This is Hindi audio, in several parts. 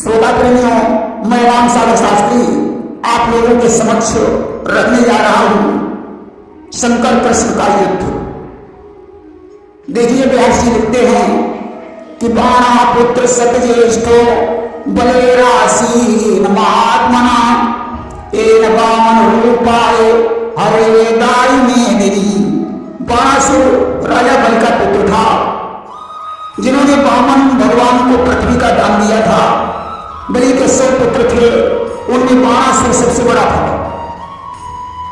श्रोता प्रेमियों, मैं राम सागर शास्त्री आप लोगों के समक्ष रखने जा रहा हूं शंकर कृष्ण का युद्ध। देखिए, व्यास जी लिखते हैं कि बाणा पुत्र सतज्येष्ठो बलेरासीन महात्मना एन वामन रूपाय हरे दायिने निधि। बाणासुर राजा बलि का पुत्र था, जिन्होंने वामन भगवान को पृथ्वी का दान दिया था। बलि के 100 पुत्र थे, उनमें बाणासुर सबसे बड़ा था।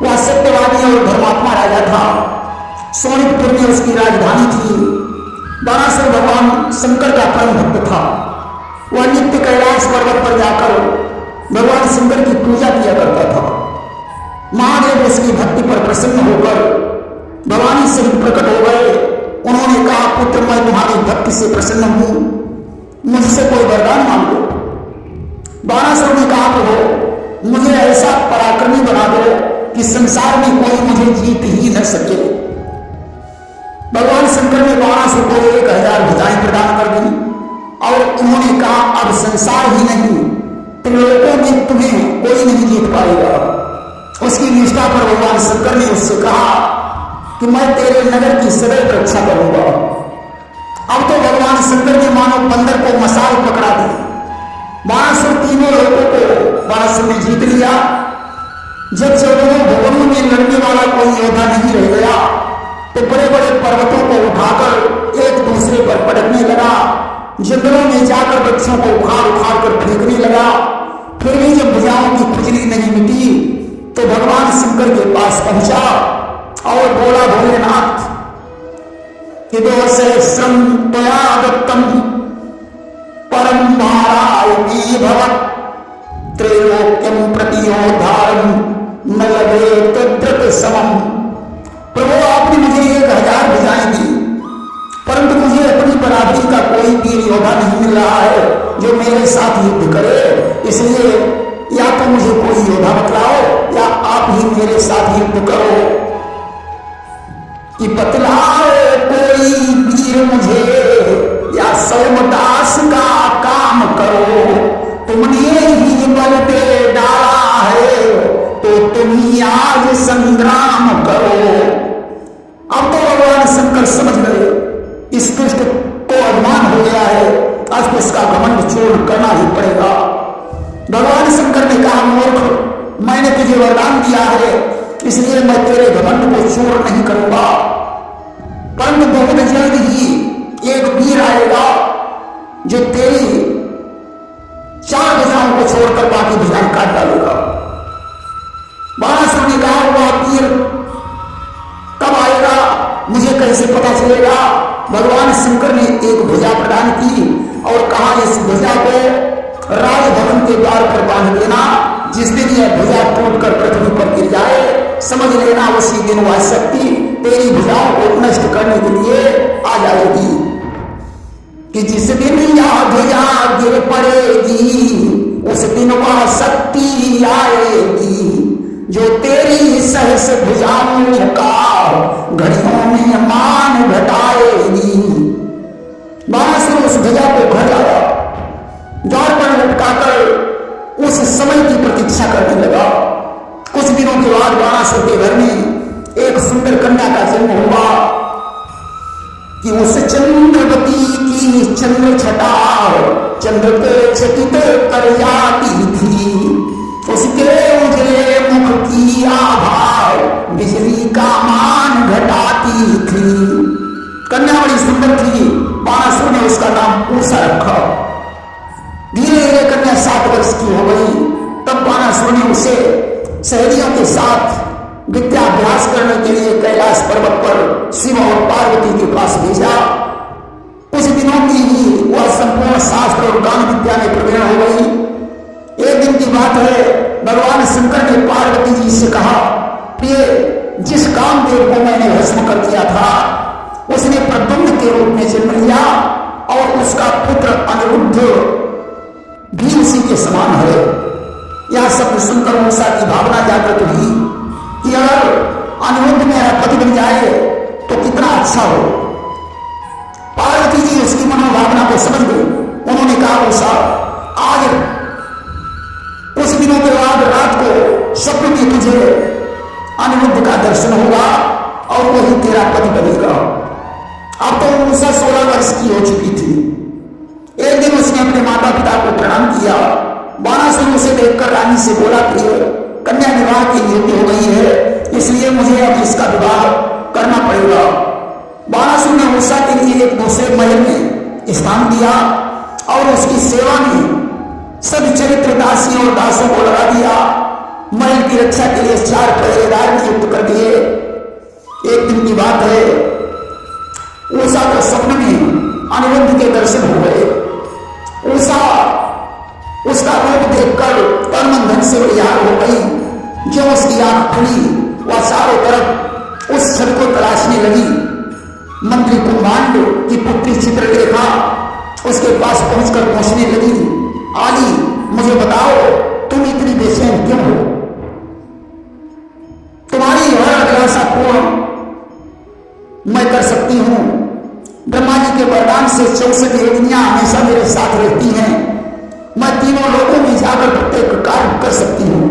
वह सत्यवादी और धर्मात्मा राजा था। सोनितपुर में उसकी राजधानी थी। बाणासुर भगवान शंकर का परम भक्त था। वह नित्य कैलाश पर्वत पर जाकर भगवान शंकर की पूजा किया करता था। महादेव उसकी भक्ति पर प्रसन्न होकर भवानी से प्रकट हो गए। उन्होंने कहा, पुत्र मैं तुम्हारी भक्ति से प्रसन्न हूं, मुझसे कोई वरदान मांग लो। बाणासुर ने कहा, प्रभु मुझे ऐसा पराक्रमी बना दो कि संसार में कोई मुझे जीत ही न सके। भगवान शंकर ने बाणासुर को 1000 भुजाएं प्रदान कर दी और उन्होंने कहा, अब संसार ही नहीं, त्रिलोकों में तुम्हें कोई नहीं जीत पाएगा। उसकी निष्ठा पर भगवान शंकर ने उससे कहा कि मैं तेरे नगर की सदैव रक्षा करूंगा। अब तो भगवान शंकर ने मानो बंदर को मसाल पकड़ा दी। बाणासुर तीनों लोगों को बाणासुर ने जीत लिया। जब चौदहों भुवनों में लड़ने वाला कोई योद्धा नहीं रह गया तो बड़े बड़े पर्वतों को उठाकर एक दूसरे पर पटकने लगा। जंगलों में जाकर वृक्षों को उखाड़ उखाड़ कर फेंकने लगा। फिर भी जब भुजाओं की खुजली नहीं मिटी तो भगवान शंकर के पास पहुंचा और बोला, भोलेनाथ इदो सहस्रम त्वया दत्तम परम भारायणी भवत् त्रैलोक्यम प्रतियोद्धारम न लभेत तद्रत समम। प्रभु आपने मुझे 1000 भुजाएं दी, परंतु मुझे अपनी बराबरी का कोई वीर योद्धा नहीं मिल रहा है जो मेरे साथ युद्ध करे। इसलिए या तो मुझे कोई योद्धा बतलाओ या आप ही मेरे साथ युद्ध करो। कि बतलाओ कोई वीर मुझे या सोमदास का काम करो। तुमने ही बल पे डाला है तो तुम ही आज संग्राम करो। अब तो भगवान शंकर समझ गए इस दुष्ट को अभिमान हो गया है, आज इसका घमंड चूर्ण करना ही पड़ेगा। भगवान शंकर ने कहा, मूर्ख मैंने तुझे वरदान दिया है इसलिए मैं तेरे घमंड को चूर्ण नहीं करूंगा, परंतु बहुत जल्द ही एक वीर आएगा जो तेरी 4 भुजाओं को छोड़कर बाकी भुजाएं काट डालेगा। बाणासुर ने कहा, वह वीर कब आएगा, मुझे कैसे पता चलेगा। भगवान शंकर ने एक भुजा प्रदान की और कहा, इस भुजा को राजभवन के द्वार पर बांध देना। जिस दिन यह भुजा टूटकर पृथ्वी पर गिर जाए समझ लेना उसी दिन वह शक्ति तेरी भुजाओं को नष्ट करने के लिए आ जाएगी। कि जिस दिन यह भुजा गिर पड़ेगी उस दिन वह शक्ति आएगी जो तेरी सहस भुजाओं का घड़ियों में मान घटाएगी। बाणासुर उस भुजा को घर लाया, द्वार पर लटकाकर उस समय की प्रतीक्षा करने लगा। कुछ दिनों के बाद बाणासुर के घर में एक सुंदर कन्या का जन्म हुआ कि उस चंद्रवती की चंद्र छटा चंद्र को चकित कर जाती थी। उसके उजले मुख की आभा बिजली का मान घटाती थी। कन्या बड़ी सुंदर थी। बाणासुर ने उसका नाम उषा रखा। धीरे धीरे कन्या 7 वर्ष की हो गई। तब बाणासुर ने उसे सहेलियों के साथ विद्याभ्यास करने के लिए कैलाश पर्वत पर शिव और पार्वती के पास भेजा। कुछ दिनों में ही वह संपूर्ण शास्त्र और गान विद्या में प्रवीण हो गई। एक दिन की बात है, भगवान शंकर ने पार्वती जी से कहा, प्रिय जिस कामदेव को मैंने भस्म कर दिया था उसने प्रद्युम्न के रूप में जन्म लिया और उसका पुत्र अनिरुद्ध भी उसी के समान है। यह शब्द सुनकर उषा की भावना जागृत हुई कि अगर अनिरुद्ध मेरा पति बन जाए तो कितना अच्छा हो। पार्वती जी उसकी मनोभावना को समझ गई। उन्होंने कहा, उषा आज दर्शन होगा और वही तेरा पति बनेगा। अब तो उषा 16 वर्ष की हो चुकी थी। एक दिन उसने अपने माता पिता को प्रणाम किया। बाणासुर उसे देखकर रानी से बोला कि कन्या विवाह की नियति हो गई है, इसलिए मुझे अब इसका विवाह करना पड़ेगा। बाणासुर ने उषा के लिए एक दूसरे महल में स्थान दिया और उसकी सेवा में सब चरित्र दासी और दासों को लगा दिया। महल की रक्षा के लिए 4 पहरेदार नियुक्त कर दिए। एक दिन की बात है, उषा को स्वप्न में अनिरुद्ध के दर्शन हो गए। उषा उसका रूप देखकर तन मन धन से उजियार हो गई। जो उसकी आंख खुली वह चारों तरफ उस छल को तलाशने लगी। मंत्री कुंभांड की पुत्री चित्रलेखा उसके पास पहुंचकर पूछने लगी, आली मुझे बताओ तुम इतनी बेचैन क्यों हो? तुम्हारी हर अभिलाषा पूर्ण मैं कर सकती हूं। ब्रह्मा जी के वरदान से 64 योगिनियां हमेशा मेरे साथ रहती हैं। मैं तीनों लोगों में जाकर प्रत्येक कार्य कर सकती हूं।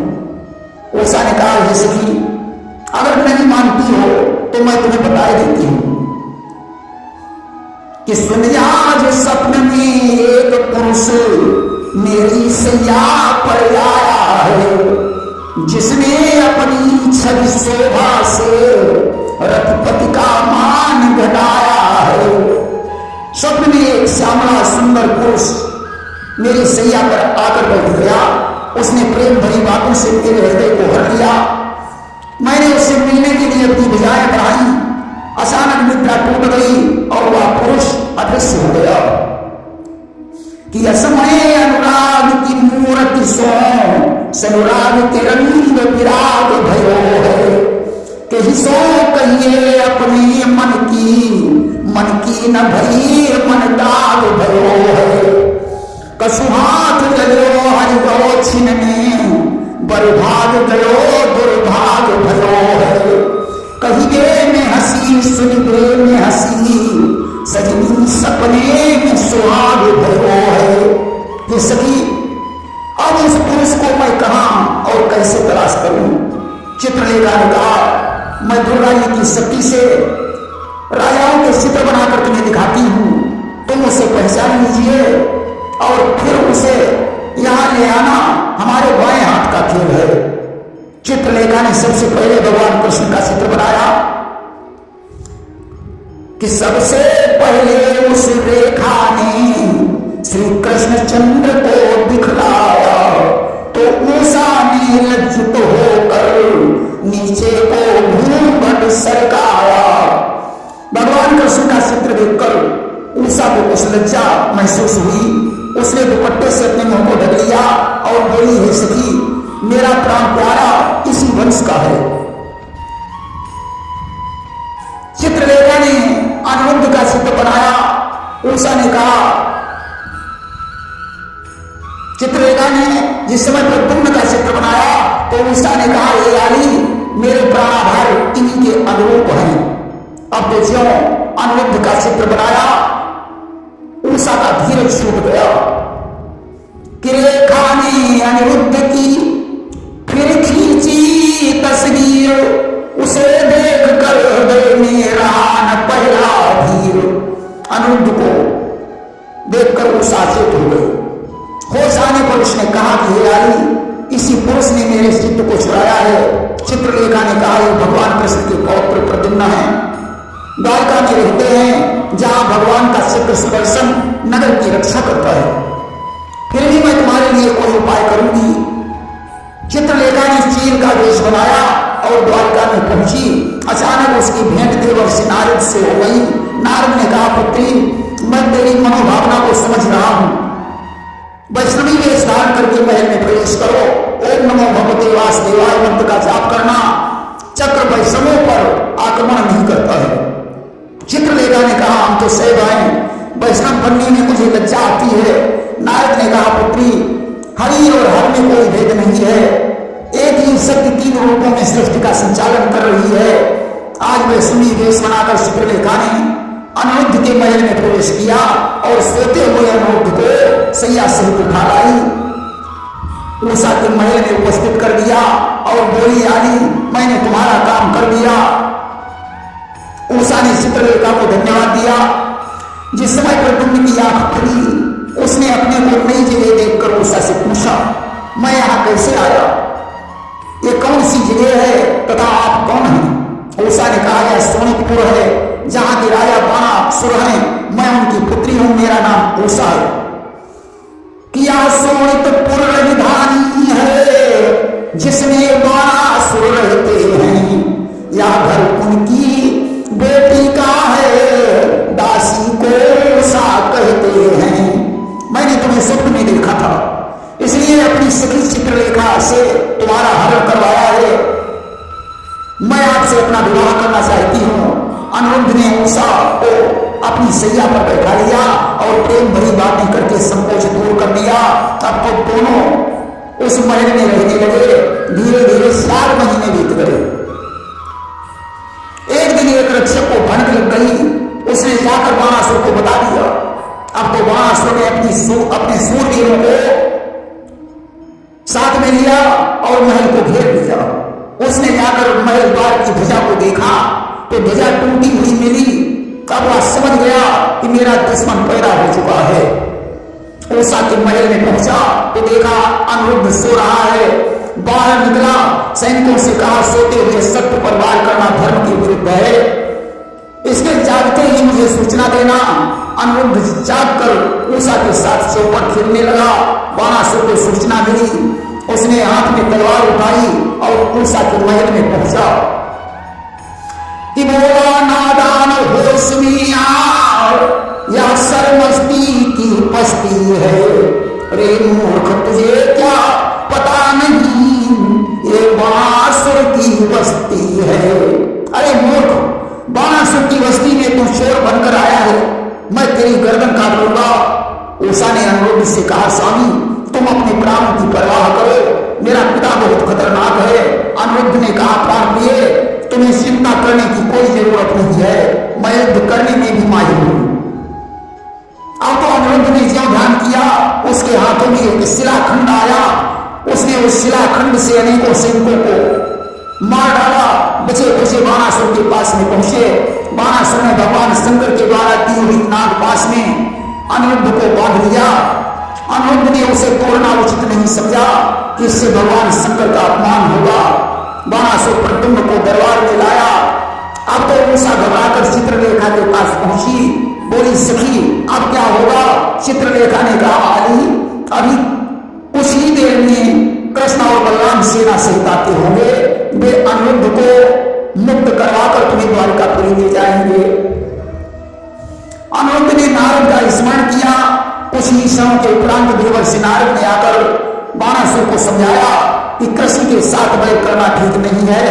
उषा ने कहा, हे सखी, अगर नहीं मानती हो तो मैं तुम्हें बता देती हूं कि सुन आज सपन में एक पुरुष मेरी सैया पर आया है, जिसने अपनी छवि शोभा से रथपति का मान घटाया है। स्वप्न में एक श्यामला सुंदर पुरुष मेरी सैया पर आकर बैठ गया। उसने प्रेम भरी बातों से मेरे हृदय को हर लिया। मैंने उससे मिलने के लिए अपनी भुजाएं बढ़ाई। अचानक निद्रा टूट गई और वह पुरुष अदृश्य हो गया कि असमय अनुराग की मूर्ति सो सनुराग के रंग विराग भयो है। कहीं सो कहिए अपने मन की न भई मन दाग भयो है। कसुहाथ गयो हरि गो छिनने बरभाग गयो दुर्भाग भयो है। कहिए में हंसी सुनिए में हंसी सजनी सपने में सुहाग भयो है। ये सभी अब उस पुरुष को मैं कहां और कैसे तलाश करूं? चित्रलेखा ने कहा, मैं दुर्गा जी की शक्ति से राजाओं के चित्र बनाकर तुम्हें दिखाती हूं। तुम उसे पहचान लीजिए और फिर उसे यहां ले आना। हमारे बाएं हाथ का खेल है। चित्रलेखा ने सबसे पहले भगवान कृष्ण का चित्र बनाया कि सबसे पहले उस रेखा ने श्री कृष्णचंद्र को दिखलाया तो उषा ने लज्जित होकर नीचे को घूंघट सरकाया। भगवान कृष्ण का चित्र देखकर उषा को कुछ लज्जा महसूस हुई। उसने दुपट्टे से अपने मुंह को ढक लिया और बोली, हे सखी, मेरा प्राण प्यारा इसी वंश का है। चित्रलेखा ने अनिरुद्ध का चित्र बनाया। उषा ने कहा, चित्रलेखा ने जिस समय प्रद्युम्न का चित्र बनाया तो उषा ने कहा, हे आली, मेरे प्राणाधार इन्हीं के अनुरूप हैं। अब तो ज्यों अनिरुद्ध का चित्र बनाया, उषा का धीरज छूट गया कि रेखा ने अनिरुद्ध की फिर खींची तस्वीर। उसे देख कर हृदय में रहा न पहला धीर। अनिरुद्ध को देखकर उषा चेत हो गई। होश आने पर उसने कहा कि हे आली, इसी पुरुष ने मेरे चित्र को चुराया है। चित्रलेखा ने कहा, ये भगवान कृष्ण के पौत्र प्रद्युम्न है, द्वारका में रहते हैं जहां भगवान का चित्र सुदर्शन नगर की रक्षा करता है। फिर भी मैं तुम्हारे लिए कोई उपाय करूंगी। चित्रलेखा ने चील का वेश बनाया और द्वारका में पहुंची। अचानक उसकी भेंट देवर्षि नारद से हो गई। नारद ने कहा, पुत्री, मैं तेरी मनोभावना को समझ रहा हूं। वैष्णवी वेश धारण करके महल में प्रवेश करो। ओम नमो भगवते वासुदेवाय मंत्र का जाप करना चक्र वैष्णवों पर आक्रमण नहीं करता है। चित्रलेखा ने कहा, हम तो सैव आए, वैष्णव बनने में मुझे लज्जा आती है। नारद ने कहा, पुत्री, हरि और हर में कोई भेद नहीं है। एक ही शक्ति 3 रूपों में सृष्टि का संचालन कर रही है। आज वैष्णवी वेश बनाकर चित्रलेखा ने अनिरुद्ध के महल में प्रवेश किया और सोते हुए अनिरुद्ध को सैया सहित उठा लाई। उषा के महल में उपस्थित कर दिया और बोली, आली मैंने तुम्हारा काम कर दिया। उषा ने चित्रलेखा को धन्यवाद दिया। जिस समय प्रद्युम्न की आंख खुली, उसने अपने को नई जगह देखकर उषा से पूछा, मैं यहां कैसे आया? ये कौन सी जगह है तथा आप कौन हैं? उषा ने कहा, यह सोनितपुर है, जहां के राजा बाणासुर हैं। मैं उनकी पुत्री हूं, मेरा नाम उषा है। किया सोनितपुर राजधानी है, जिसमें बाणासुर रहते हैं। यह घर उनकी बेटी का है, दासी को उषा कहते हैं। मैंने तुम्हें स्वप्न में देखा था, इसलिए अपनी सखी चित्रलेखा से तुम्हारा हरण करवाया है। मैं आपसे अपना विवाह करना चाहती हूं। अनिरुद्ध ने उषा को अपनी सैया पर बैठा लिया और प्रेम भरी बातें करके संकोच दूर कर दिया। अब तो दोनों उस महल में रहने लगे। धीरे धीरे 4 महीने बीत गए। एक दिन एक रक्षक को भनक लग गई। उसने जाकर बाणासुर को बता दिया। अब तो बाणासुर ने अपने सूरवीरों को साथ में लिया और महल को घेर लिया। उसने जाकर महल द्वार की ध्वजा को देखा तो ध्वजा टूटी हुई मिली। तब वह समझ गया कि मेरा दुश्मन पैदा हो चुका है। उषा के महल में पहुंचा तो देखा अनिरुद्ध सो रहा है। बाहर निकला, सैनिकों से कहा, सोते हुए सत्य पर वार करना धर्म के विरुद्ध है। इसके जागते ही मुझे सूचना देना। अनिरुद्ध जागकर उषा के साथ चौपट खेलने लगा। बाणासुर को सूचना मिली। उसने हाथ में तलवार उठाई और उषा के महल में पहुंचा कि बोला, नादान होश में आ, या सरमस्ती की पस्ती है। रे मूर्ख, तुझे क्या पता नहीं, ये बाणासुर की बस्ती है। अरे मूर्ख, बाणासुर की बस्ती में तू चोर बनकर आया है, मैं तेरी गर्दन काट लूंगा। उषा ने अनिरुद्ध से कहा, स्वामी तुम अपने प्राणों की परवाह करो, मेरा पिता बहुत खतरनाक है। अनिरुद्ध ने कहा, प्राण प्रिय, तुम्हें चिंता करने की कोई जरूरत नहीं है, मैं युद्ध करने में भी माहिर हूं। अब तो अनिरुद्ध ने जो ध्यान किया, उसके हाथों में एक शिलाखंड आया। उसने उस शिलाखंड से अनेकों सैनिकों को मार डाला। बचे बचे बाणासुर के पास में पहुंचे। बाणासुर ने भगवान शंकर के द्वारा दी हुई नाग पास में अनिरुद्ध को बांध लिया। अनिरुद्ध ने उसे तोड़ना उचित नहीं समझा कि इससे भगवान शंकर का अपमान होगा। बाणासुर प्रद्युम्न को दरबार में लाया। अब तो उषा घबराकर चित्रलेखा के पास पहुंची। बोली, सखी अब क्या होगा? चित्रलेखा ने कहा, आली अभी कुछ ही देर में कृष्ण और बलराम सेना सहित आते होंगे। वे अनिरुद्ध को मुक्त करवाकर तुम्हें द्वारिकापुरी ले जाएंगे। अनिरुद्ध ने नारद का स्मरण किया। कुछ ही क्षणों के उपरांत देवर्षि नारद ने आकर बाणासुर को समझाया कि कृष्ण के साथ वैर करना ठीक नहीं है,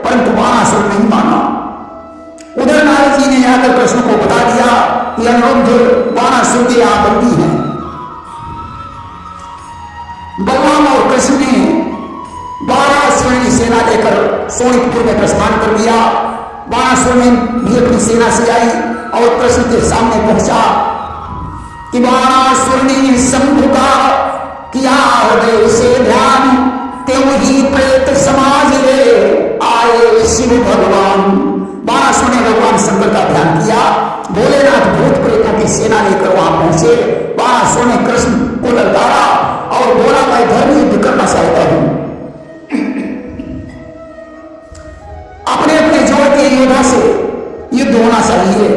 परंतु बाणासुर नहीं माना। उधर नारद जी ने आकर कृष्ण को बता दिया कि अनिरुद्ध बाणासुर के यहां बंदी हैं। बलराम और कृष्ण ने 12 श्रेणी सेना लेकर सोनितपुर में प्रस्थान कर दिया। बाणासुर ने भी अपनी सेना से आई और कृष्ण के सामने पहुंचा कि बाणासुर ने शंभु का किया हृदय से ध्यान, त्यों ही प्रेत समाज ले आए शिव भगवान। बाणासुर ने भगवान शंकर का ध्यान किया। भोलेनाथ भूत प्रेतों की सेना लेकर वहां पहुंचे। बाणासुर ने कृष्ण को ललकारा और बोला, मैं धर्म युद्ध करना चाहता हूं। अपने अपने जोड़ के योद्धा से युद्ध होना चाहिए।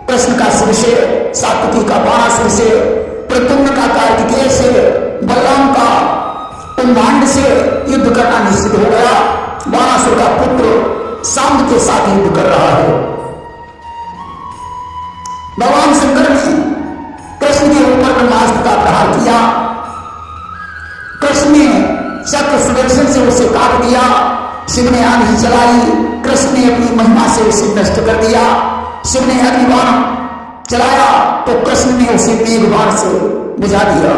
कृष्ण का शिव से, सात्विकी का बाणासुर से, प्रद्युम्न का कार्तिकेय से, बलराम का कुंभांड से युद्ध करना निश्चित हो गया। बाणासुर का पुत्र सांब के साथ युद्ध कर रहा है। भगवान शंकर ने कृष्ण के ऊपर ब्रह्मास्त्र का प्रहार किया। कृष्ण ने चक्र सुदर्शन से उसे काट दिया। शिव ने आंधी चलाई। कृष्ण ने अपनी महिमा से उसे नष्ट कर दिया। शिव ने अग्निबाण चलाया तो कृष्ण ने उसे मेघबाण से बुझा दिया।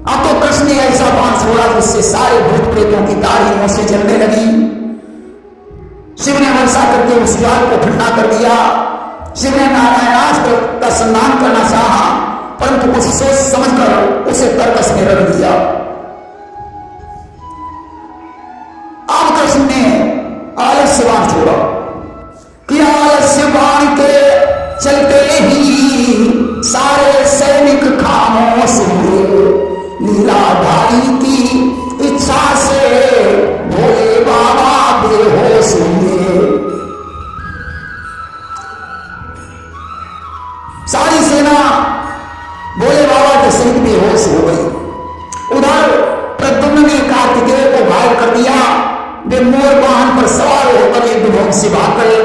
अब तो कृष्ण ने ऐसा बाण छोड़ा जिससे सारे भूत प्रेतों की दाढ़ी मुंह से जलने लगी। शिव ने वर्षा करके उस ज्वाल को ठंडा कर दिया। शिव ने नारायणास्त्र का संधान करना चाहा, परंतु कुछ सोच समझकर उसे तर्कस में रख दिया। धारी की इच्छा से भोले बाबा बेहोश हुए। सारी सेना भोले बाबा के सहित बेहोश हो गई। उधर प्रद्युम्न ने कार्तिकेय को घायल कर दिया। वे मोर वाहन पर सवार होकर युद्ध भूमि से भाग गए।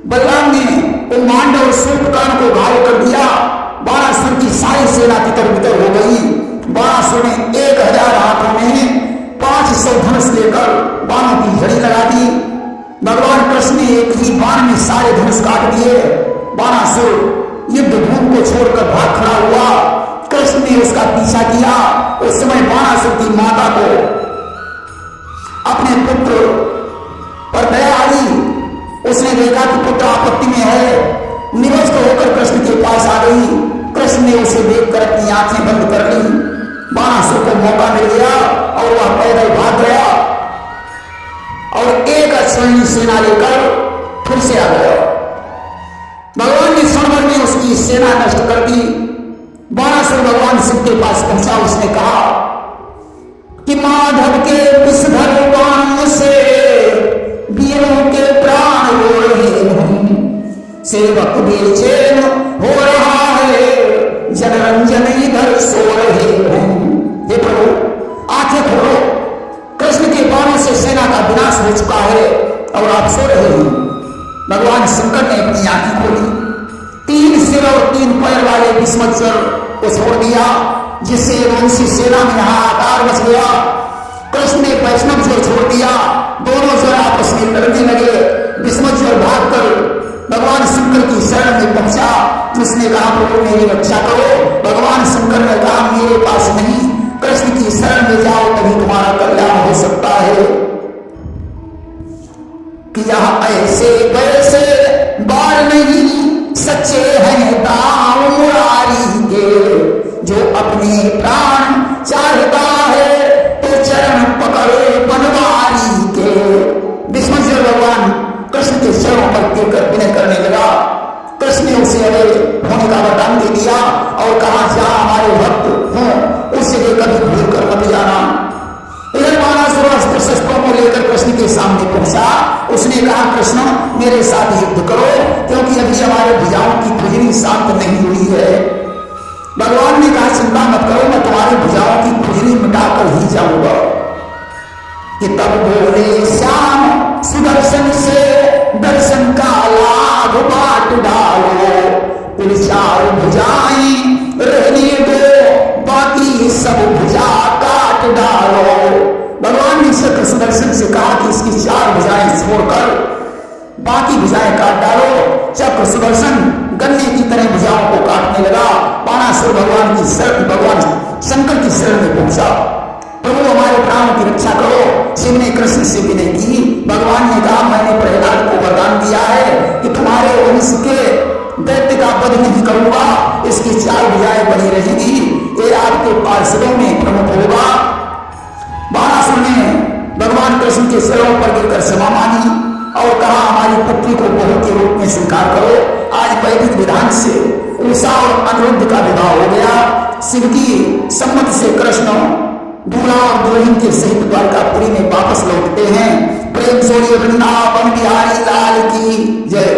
बलराम ने उमांड और सूर्पकर्ण को घायल कर दिया। बाणासुर की सारी सेना तितर बितर हो गई। बाणासुर ने 1000 हाथों में 500 धनुष लेकर बाणों की झड़ी लगा दी। भगवान कृष्ण ने एक ही बाण में सारे धनुष काट दिए। बाणासुर युद्ध भूमि को छोड़कर भाग खड़ा हुआ। कृष्ण ने उसका पीछा किया। उस समय बाणासुर की माता को अपने पुत्र पर दया आई। उसने देखा कि पुत्र आपत्ति में है। निवस्त होकर कृष्ण के पास आ गई। कृष्ण ने उसे देखकर अपनी आंखें बंद कर ली। बाणासुर को मौका मिल गया और वह पैदल भाग गया और एक अश्विनी सेना लेकर फिर से आ गया। भगवान ने क्षण भर में उसकी सेना नष्ट कर दी। बाणासुर भगवान शिव के पास पहुंचा। उसने कहा कि माधव के विषधर बाणों से वीरों के प्राण हो रहे हैं, सेवक बेचैन हो रहा है, जनरंजन इधर सो रहे हैं। हे प्रभु आंखें खोलो, कृष्ण के बाणों से सेना का विनाश हो चुका है और आप सो रहे हैं। भगवान शंकर ने अपनी आंखें खोली। 3 सिर और 3 पैर वाले विष्मज्वर को छोड़ दिया, जिससे वंशी सेना में हाहाकार मच गया। कृष्ण ने वैष्णव ज्वर छोड़ दिया। दोनों ज्वर आपस में लड़ने लगे। विष्मज्वर भागकर भगवान शंकर की शरण में पहुंचा। उसने कहा प्रभु मेरी रक्षा करो। भगवान शंकर ने कहा मेरे पास नहीं, कृष्ण की शरण में जाओ, तभी तुम्हारा कल्याण हो सकता है। कि यहाँ ऐसे वैसे बार नहीं, सच्चे हैं दाम मुरारी के, जो अपने प्राण चाहता है तो चरण पकड़े बनवारी के। विष्णुजय भगवान कृष्ण के चरणों पर गिरकर विनय करने लगा। कृष्ण ने उसे अरे होने का वरदान दे दिया और कहा जहां हमारे भक्त हों उस जगह कभी भूल कर मत जाना। इधर बाणासुर अस्त्र शस्त्रों को लेकर कृष्ण के सामने पहुंचा। उसने कहा कृष्ण मेरे साथ युद्ध करो, क्योंकि अभी हमारे भुजाओं की खुजली शांत नहीं हुई है। भगवान ने कहा चिंता मत करो, मैं तुम्हारी भुजाओं की खुजली मिटाकर ही जाऊंगा। कि तब बोले श्याम सुदर्शन से दर्शन का लाभ बांट डालो, फिर 4 भुजाएं रहने दो, बाकी सब भुजा काट डालो। भगवान ने चक्र सुदर्शन से कहा कि इसकी 4 भुजाएं छोड़कर बाकी भुजाएं काट डालो। चक्र सुदर्शन गन्ने की तरह भुजाओं को काटने लगा। बाणासुर भगवान की शरण, भगवान शंकर की शरण में पहुंचा। प्रभु हमारे प्राणों की रक्षा करो। शिव ने कृष्ण से विनय की। भगवान ने कहा मैंने प्रहलाद को वरदान दिया है कि तुम्हारे वंश के दैत्य का वध नहीं करूंगा, इसकी 4 भुजाएं बनी रहेगी, ये आपके पार्षदों में प्रमुख होगा। बाणासुर ने भगवान कृष्ण के शरणों पर गिरकर क्षमा मांगी और कहा हमारी पुत्री को बहू के रूप में स्वीकार करो। आज वैदिक विधान से उषा और अनिरुद्ध का विवाह हो गया। शिव की सम्मति से कृष्ण दूल्हा और दुल्हन के सहित द्वारकापुरी में वापस लौटते हैं। प्रेम सोनिए वृंदावन बिहारी लाल की जय।